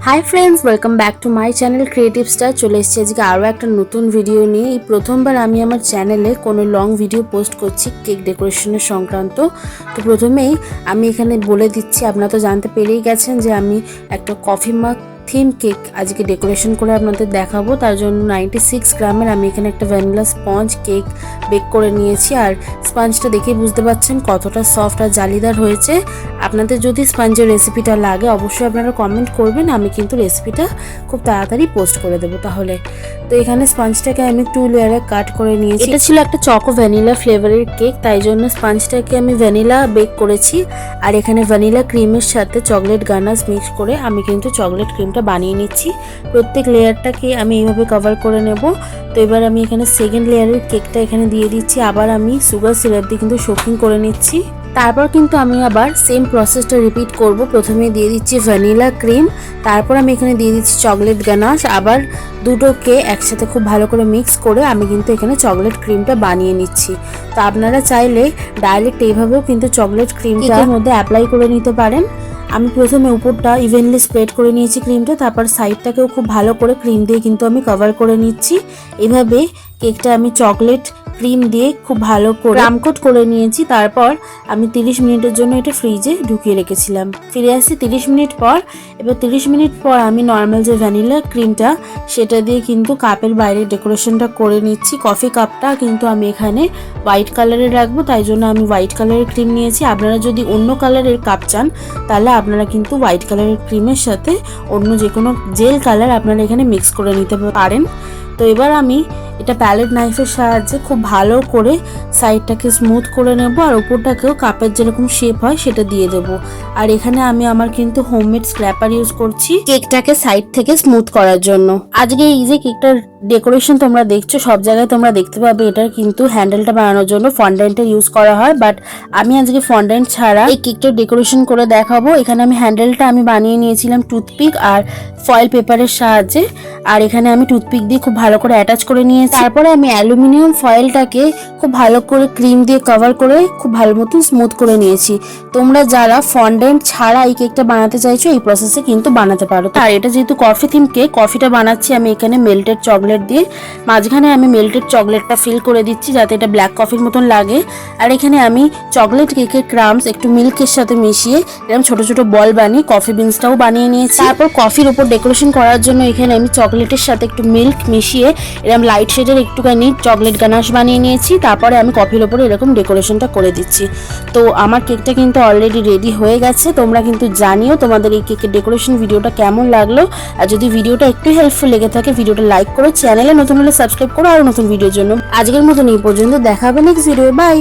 Hi friends, welcome back to my channel creative star. চলে এসেছি আজকে আরও একটা নতুন ভিডিও নিয়ে। এই প্রথমবার আমি আমার চ্যানেলে কোনো লং ভিডিও পোস্ট করছি কেক ডেকোরেশনের সংক্রান্ত। তো প্রথমেই আমি এখানে বলে দিচ্ছি, আপনারা তো জানতে পেরেই গেছেন যে আমি একটা কফি মাগ থিম কেক আজকে ডেকোরেশন করে আপনাদের দেখাবো। তার জন্য 96 গ্রামের আমি এখানে একটা ভ্যানিলা স্পঞ্জ কেক বেক করে নিয়েছি। আর স্পঞ্জটা দেখেই বুঝতে পারছেন কতটা সফট আর জালিদার হয়েছে। আপনাদের যদি স্পঞ্জের রেসিপিটা লাগে অবশ্যই আপনারা কমেন্ট করবেন, আমি কিন্তু রেসিপিটা খুব তাড়াতাড়ি পোস্ট করে দেবো। তাহলে তো এখানে স্পঞ্জটাকে আমি 2 লেয়ারে কাট করে নিয়েছি। এটা ছিল একটা চকো ভ্যানিলা ফ্লেভারের কেক, তাই জন্য স্পঞ্জটাকে আমি ভ্যানিলা বেক করেছি। আর এখানে ভ্যানিলা ক্রিমের সাথে চকলেট গানাশ মিক্স করে আমি কিন্তু চকলেট ক্রিমটা বানিয়ে নিচ্ছি। প্রত্যেক লেয়ারটাকে আমি এইভাবে কভার করে নেব। তো এবার আমি এখানে সেকেন্ড লেয়ারের কেকটা এখানে দিয়ে দিচ্ছি। আবার আমি সুগার সিরাপ দিয়ে কিন্তু শোকিং করে নিচ্ছি। তারপর কিন্তু আমি আবার সেম প্রসেসটা রিপিট করব। প্রথমে দিয়ে দিচ্ছি ভ্যানিলা ক্রিম, তারপর আমি এখানে দিয়ে দিচ্ছি চকলেট গানাশ। আবার দুটোকে একসাথে খুব ভালো করে মিক্স করে আমি কিন্তু এখানে চকলেট ক্রিমটা বানিয়ে নিচ্ছি। তো আপনারা চাইলে ডাইরেক্ট এইভাবেও কিন্তু চকলেট ক্রিমটার মধ্যে অ্যাপ্লাই করে নিতে পারেন। আমি প্রথমে উপরটা ইভেনলি স্প্রেড করে নিয়েছি ক্রিমটা, তারপর সাইডটাকেও খুব ভালো করে ক্রিম দিয়ে কিন্তু আমি কভার করে নিচ্ছি। এভাবে কেকটা আমি চকলেট ক্রিম দিয়ে খুব ভালো করে ক্রামকোট করে নিয়েছি। তারপর আমি 30 মিনিটের জন্য এটা ফ্রিজে ঢুকিয়ে রেখেছিলাম। ফিরে আসছি 30 মিনিট পর। এবার 30 মিনিট পর আমি নর্মাল যে ভ্যানিলা ক্রিমটা সেটা দিয়ে কিন্তু কাপের বাইরে ডেকোরেশনটা করে নিচ্ছি। কফি কাপটা কিন্তু আমি এখানে হোয়াইট কালারের রাখবো, তাই জন্য আমি হোয়াইট কালারের ক্রিম নিয়েছি। আপনারা যদি অন্য কালারের কাপ চান তাহলে আপনারা কিন্তু হোয়াইট কালারের ক্রিমের সাথে অন্য যে কোনো জেল কালার আপনারা এখানে মিক্স করে নিতে পারেন। তো এবার আমি এটা প্যালেট নাইফের সাহায্যে খুব ভালো করে সাইডটাকে স্মুথ করে নেব, আর উপরটাকেও কাপের যেরকম শেপ হয় সেটা দিয়ে দেব। আর এখানে আমি আমার কিন্তু হোমমেড স্ক্র্যাপার ইউজ করছি কেকটাকে সাইড থেকে স্মুথ করার জন্য। আজকে এই যে কেকটার ডেকোরেশন তোমরা দেখছো, সব জায়গায় তোমরা দেখতে পাবে এটার কিন্তু হ্যান্ডেলটা বানানোর জন্য ফন্ডেন্টের ইউজ করা হয়, বাট আমি আজকে ফন্ডেন্ট ছাড়া এই কেকটার ডেকোরেশন করে দেখাবো। এখানে আমি হ্যান্ডেলটা আমি বানিয়ে নিয়েছিলাম টুথপিক আর ফয়েল পেপারের সাহায্যে। আর এখানে আমি টুথপিক দিয়ে খুব ভালো করে অ্যাটাচ করে নিয়েছি। তারপরে আমি অ্যালুমিনিয়াম ফয়েলটাকে খুব ভালো করে ক্রিম দিয়ে কভার করে খুব ভালো মতন স্মুথ করে নিয়েছি। তোমরা যারা ফন্ডেন্ট ছাড়া এই কেকটা বানাতে চাইছো এই প্রসেসে কিন্তু বানাতে পারো। আর এটা যেহেতু কফি থিম কেক, কফিটা বানাচ্ছি আমি এখানে মেল্টেড চকলেট দিয়ে। মাঝখানে আমি মেল্টেড চকলেটটা ফিল করে দিচ্ছি যাতে এটা ব্ল্যাক কফির মতন লাগে। আর এখানে আমি চকলেট কেকের ক্রামস একটু মিল্কের সাথে মিশিয়ে এরকম ছোট ছোট বল বানিয়ে কফি বিনসটাও বানিয়ে নিয়েছি। তারপর কফির উপর ডেকোরেশন করার জন্য এখানে আমি চকলেটের সাথে একটু মিল্ক মিশিয়ে এরকম লাইট শেডের একটুখানি চকলেট গানাশ বানিয়ে নিয়েছি। তারপরে আমি কফির ওপরে এরকম ডেকোরেশনটা করে দিচ্ছি। তো আমার কেকটা কিন্তু অলরেডি রেডি হয়ে গেছে। তোমরা কিন্তু জানিও তোমাদের এই কেকের ডেকোরেশন ভিডিওটা কেমন লাগলো। আর যদি ভিডিওটা একটু হেল্পফুল লেগে থাকে ভিডিওটা লাইক করো, চ্যানেলে নতুন হলে সাবস্ক্রাইব করো আরো নতুন ভিডিওর জন্য। আজকের মতন এই পর্যন্ত, দেখা হবে নেক্সট ভিডিও। বাই।